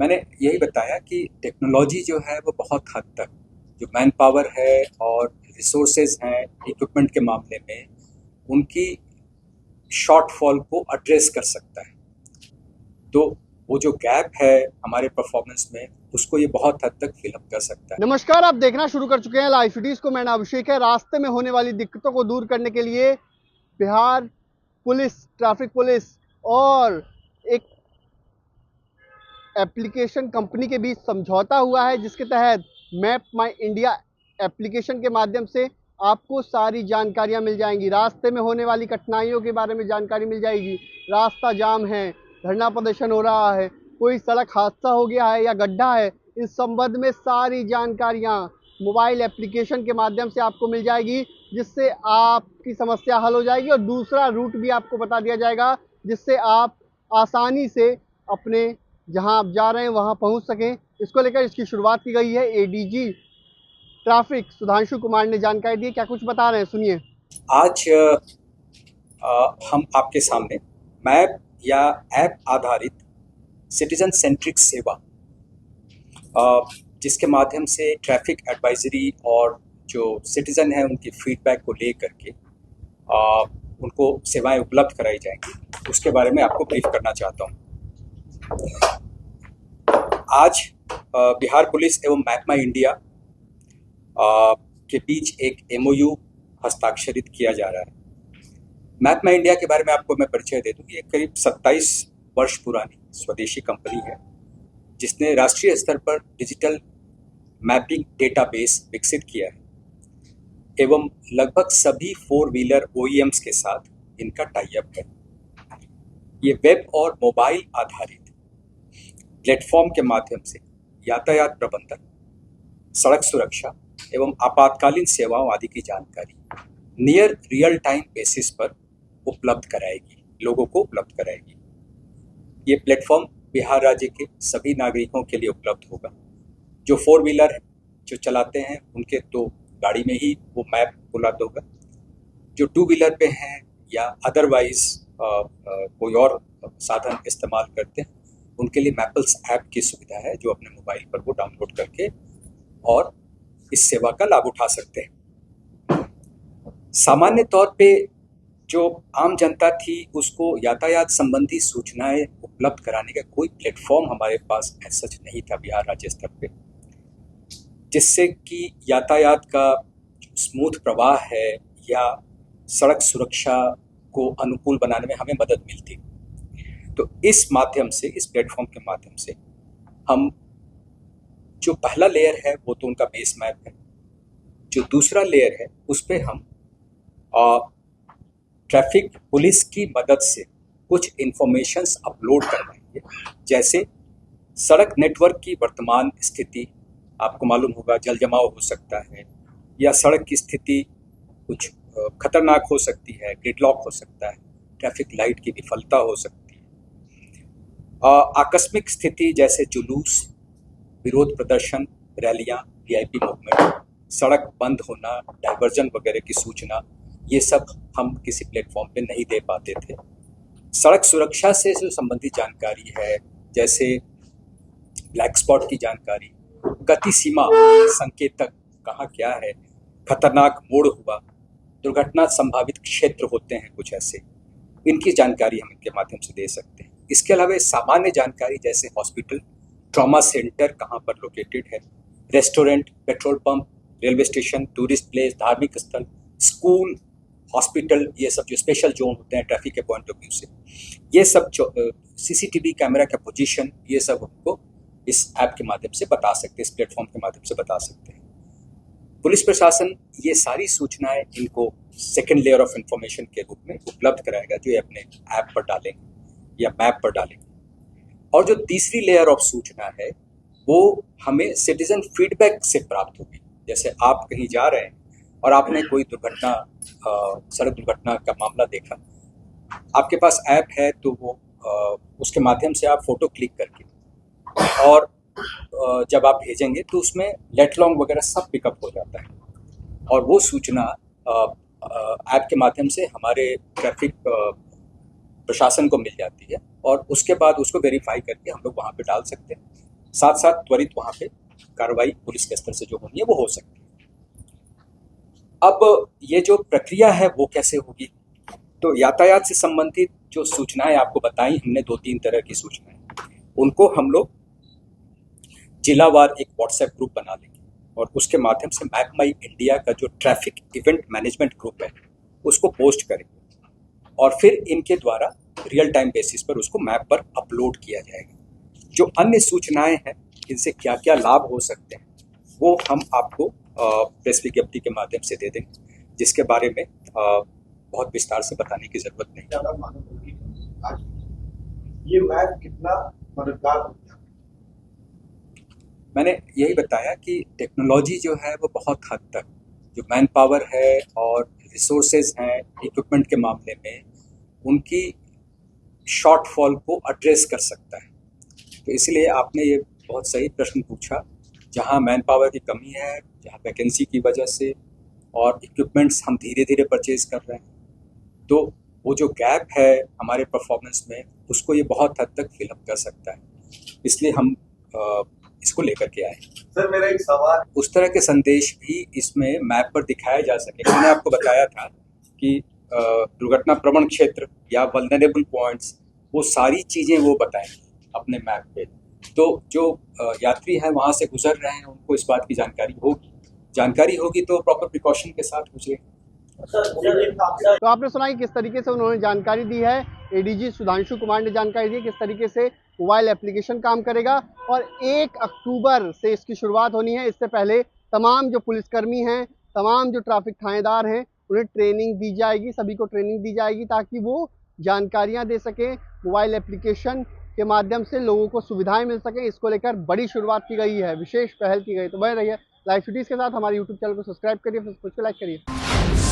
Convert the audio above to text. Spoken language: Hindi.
मैंने यही बताया कि टेक्नोलॉजी जो है वो बहुत हद तक जो मैन पावर है और रिसोर्सेज हैं इक्विपमेंट के मामले में उनकी शॉर्टफॉल को एड्रेस कर सकता है। तो वो जो गैप है हमारे परफॉर्मेंस में उसको ये बहुत हद तक फिल अप कर सकता है। नमस्कार, आप देखना शुरू कर चुके हैं लाइव सिटीज को। मैं नाम अभिषेक है। रास्ते में होने वाली दिक्कतों को दूर करने के लिए बिहार पुलिस, ट्रैफिक पुलिस और एक एप्लीकेशन कंपनी के बीच समझौता हुआ है, जिसके तहत मैप माई इंडिया एप्लीकेशन के माध्यम से आपको सारी जानकारियां मिल जाएंगी। रास्ते में होने वाली कठिनाइयों के बारे में जानकारी मिल जाएगी। रास्ता जाम है, धरना प्रदर्शन हो रहा है, कोई सड़क हादसा हो गया है या गड्ढा है, इस संबंध में सारी जानकारियां मोबाइल एप्लीकेशन के माध्यम से आपको मिल जाएगी, जिससे आपकी समस्या हल हो जाएगी। और दूसरा रूट भी आपको बता दिया जाएगा, जिससे आप आसानी से अपने जहां आप जा रहे हैं वहां पहुंच सकें। इसको लेकर इसकी शुरुआत की गई है। एडीजी ट्रैफिक सुधांशु कुमार ने जानकारी दी। क्या कुछ बता रहे हैं, सुनिए। आज हम आपके सामने मैप या ऐप आधारित सिटीजन सेंट्रिक सेवा जिसके माध्यम से ट्रैफिक एडवाइजरी और जो सिटीजन है उनकी फीडबैक को ले करके उनको सेवाएं उपलब्ध कराई जाएंगी, उसके बारे में आपको ब्रीफ करना चाहता हूं। आज बिहार पुलिस एवं मैप माई इंडिया के बीच एक एमओयू हस्ताक्षरित किया जा रहा है। मैप माई इंडिया के बारे में आपको मैं परिचय दे दूं। ये करीब 27 वर्ष पुरानी स्वदेशी कंपनी है, जिसने राष्ट्रीय स्तर पर डिजिटल मैपिंग डेटाबेस विकसित किया है एवं लगभग सभी 4 व्हीलर OEMs के साथ इनका टाई अप है। ये वेब और मोबाइल आधारित प्लेटफॉर्म के माध्यम से यातायात प्रबंधन, सड़क सुरक्षा एवं आपातकालीन सेवाओं आदि की जानकारी नियर रियल टाइम बेसिस पर उपलब्ध कराएगी, लोगों को उपलब्ध कराएगी। ये प्लेटफॉर्म बिहार राज्य के सभी नागरिकों के लिए उपलब्ध होगा। जो 4 व्हीलर जो चलाते हैं उनके तो गाड़ी में ही वो मैप उपलब्ध होगा। जो 2 व्हीलर पे हैं या अदरवाइज कोई और साधन इस्तेमाल करते हैं उनके लिए मैपल्स ऐप की सुविधा है, जो अपने मोबाइल पर वो डाउनलोड करके और इस सेवा का लाभ उठा सकते हैं। सामान्य तौर पे जो आम जनता थी उसको यातायात संबंधी सूचनाएं उपलब्ध कराने का कोई प्लेटफॉर्म हमारे पास सच नहीं था बिहार राज्य स्तर पे, जिससे कि यातायात का स्मूथ प्रवाह है या सड़क सुरक्षा को अनुकूल बनाने में हमें मदद मिलती। तो इस माध्यम से, इस प्लेटफॉर्म के माध्यम से हम जो पहला लेयर है वो तो उनका बेस मैप है, जो दूसरा लेयर है उस पर हम ट्रैफिक पुलिस की मदद से कुछ इंफॉर्मेशंस अपलोड करवाएंगे। जैसे सड़क नेटवर्क की वर्तमान स्थिति, आपको मालूम होगा जल जमाव हो सकता है या सड़क की स्थिति कुछ खतरनाक हो सकती है, ग्रिडलॉक हो सकता है, ट्रैफिक लाइट की विफलता हो सकती है, आकस्मिक स्थिति जैसे जुलूस, विरोध प्रदर्शन, रैलियां, VIP मूवमेंट, सड़क बंद होना, डाइवर्जन वगैरह की सूचना, ये सब हम किसी प्लेटफॉर्म पे नहीं दे पाते थे। सड़क सुरक्षा से जो संबंधित जानकारी है, जैसे ब्लैक स्पॉट की जानकारी, गति सीमा संकेतक कहाँ क्या है, खतरनाक मोड़ हुआ, दुर्घटना संभावित क्षेत्र होते हैं कुछ ऐसे, इनकी जानकारी हम इनके माध्यम से दे सकते हैं। इसके अलावा सामान्य जानकारी जैसे हॉस्पिटल, ट्रॉमा सेंटर कहाँ पर लोकेटेड है, restaurant, petrol pump, railway station, tourist place, धार्मिक स्थल, स्कूल, हॉस्पिटल, ये सब जो स्पेशल जोन होते हैं ट्रैफिक के पॉइंट ऑफ व्यू से, ये सब CCTV कैमरा का पोजीशन, ये सब हमको इस ऐप के माध्यम से बता सकते हैं, इस प्लेटफॉर्म के माध्यम से बता सकते हैं। पुलिस प्रशासन ये सारी सूचनाएं इनको सेकेंड लेयर ऑफ इंफॉर्मेशन के रूप में उपलब्ध कराएगा, जो ये अपने ऐप पर डालेंगे या मैप पर डालेंगे। और जो तीसरी लेयर ऑफ सूचना है वो हमें सिटीजन फीडबैक से प्राप्त होगी। जैसे आप कहीं जा रहे हैं और आपने कोई दुर्घटना, सड़क दुर्घटना का मामला देखा, आपके पास ऐप है तो वो उसके माध्यम से आप फोटो क्लिक करके और जब आप भेजेंगे तो उसमें लेट लॉन्ग वगैरह सब पिकअप हो जाता है और वो सूचना ऐप के माध्यम से हमारे ट्रैफिक प्रशासन को मिल जाती है और उसके बाद उसको वेरीफाई करके हम लोग वहाँ पे डाल सकते हैं साथ साथ त्वरित वहाँ पे कार्रवाई पुलिस के स्तर से जो होनी है वो हो सकती है। अब ये जो प्रक्रिया है वो कैसे होगी, तो यातायात से संबंधित जो सूचनाएं आपको बताई हमने, 2-3 तरह की सूचनाएं, उनको हम लोग जिलावार एक व्हाट्सएप ग्रुप बना लेंगे और उसके माध्यम से मैप माई इंडिया का जो ट्रैफिक इवेंट मैनेजमेंट ग्रुप है उसको पोस्ट करेंगे और फिर इनके द्वारा रियल टाइम बेसिस पर उसको मैप पर अपलोड किया जाएगा। जो अन्य सूचनाएं हैं, इनसे क्या क्या लाभ हो सकते हैं, वो हम आपको प्रेस विज्ञप्ति के माध्यम से दे देंगे, जिसके बारे में बहुत विस्तार से बताने की जरूरत नहीं। ज्यादा मालूम होगी आज ये मैप कितना मददगार होता है। मैंने यही बताया कि टेक्नोलॉजी जो है वो बहुत हद तक जो मैन पावर है और रिसोर्सेज हैं इक्विपमेंट के मामले में उनकी शॉर्टफॉल को एड्रेस कर सकता है। तो इसलिए आपने ये बहुत सही प्रश्न पूछा। जहाँ मैन पावर की कमी है, जहाँ वैकेंसी की वजह से और इक्विपमेंट्स हम धीरे धीरे परचेज कर रहे हैं, तो वो जो गैप है हमारे परफॉर्मेंस में उसको ये बहुत हद तक फिल अप कर सकता है। इसलिए हम इसको लेकर के आए। सर मेरा एक सवाल, उस तरह के संदेश भी इसमें मैप पर दिखाया जा सके। मैंने आपको बताया था कि दुर्घटना प्रवण क्षेत्र या वल्नरेबल पॉइंट्स, वो सारी चीज़ें वो बताएंगे अपने मैप पे। तो जो यात्री हैं वहाँ से गुजर रहे हैं उनको इस बात की जानकारी होगी तो प्रॉपर प्रिकॉशन के साथ गुजरे। तो आपने सुना कि किस तरीके से उन्होंने जानकारी दी है। एडीजी सुधांशु कुमार ने जानकारी दी किस तरीके से मोबाइल एप्लीकेशन काम करेगा और 1 अक्टूबर से इसकी शुरुआत होनी है। इससे पहले तमाम जो पुलिसकर्मी हैं, तमाम जो ट्रैफिक थानेदार हैं, उन्हें ट्रेनिंग दी जाएगी, सभी को ट्रेनिंग दी जाएगी ताकि वो जानकारियां दे सकें। मोबाइल एप्लीकेशन के माध्यम से लोगों को सुविधाएं मिल सकें, इसको लेकर बड़ी शुरुआत की गई है, विशेष पहल की गई। तो बने रहिए लाइव सिटीज़ के साथ। हमारे यूट्यूब चैनल को सब्सक्राइब करिए, फेसबुक को लाइक करिए।